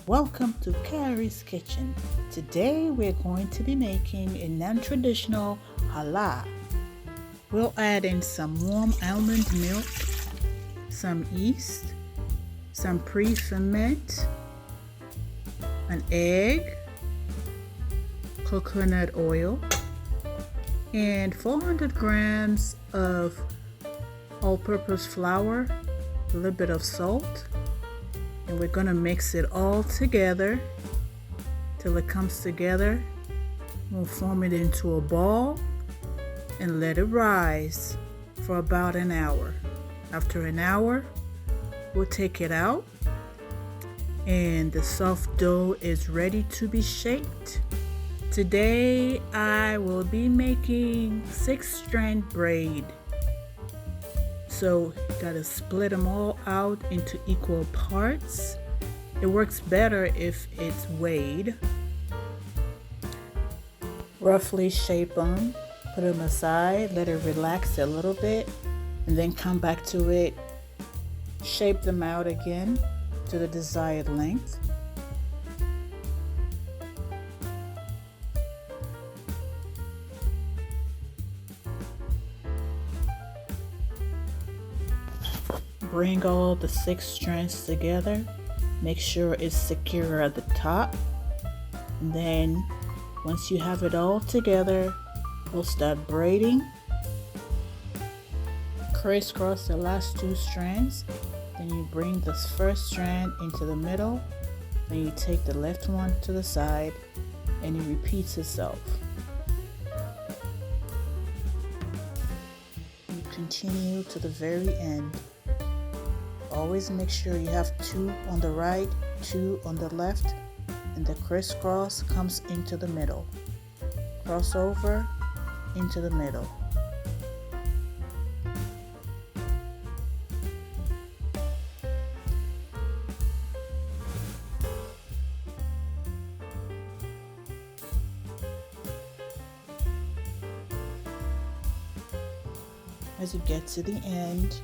Welcome to Carrie's Kitchen. Today we're going to be making a non-traditional challah. We'll add in some warm almond milk, some yeast, some preferment, an egg, coconut oil, and 400 grams of all-purpose flour, a little bit of salt, and we're going to mix it all together till it comes together. We'll form it into a ball and let it rise for about an hour. After an hour, we'll take it out and the soft dough is ready to be shaped. Today I will be making 6-strand braid. So you gotta split them all out into equal parts. It works better if it's weighed. Roughly shape them, put them aside, let it relax a little bit, and then come back to it. Shape them out again to the desired length. Bring all the 6 strands together. Make sure it's secure at the top. And then once you have it all together, we'll start braiding. Crisscross the last 2 strands. Then you bring this first strand into the middle. Then you take the left one to the side and it repeats itself. You continue to the very end. Always make sure you have 2 on the right, 2 on the left, and the crisscross comes into the middle. Cross over into the middle. As you get to the end,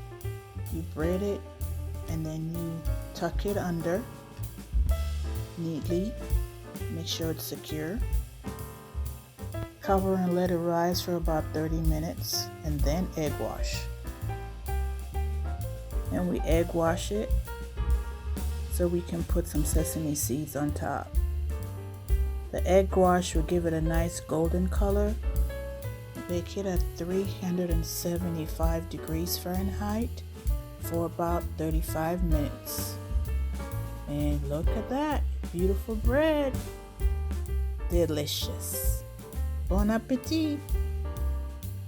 you braid it and then you tuck it under neatly. Make sure it's secure. Cover and let it rise for about 30 minutes and then egg wash. And we egg wash it so we can put some sesame seeds on top. The egg wash will give it a nice golden color. Bake it at 375 degrees Fahrenheit for about 35 minutes. And look at that, beautiful bread. Delicious. Bon appetit.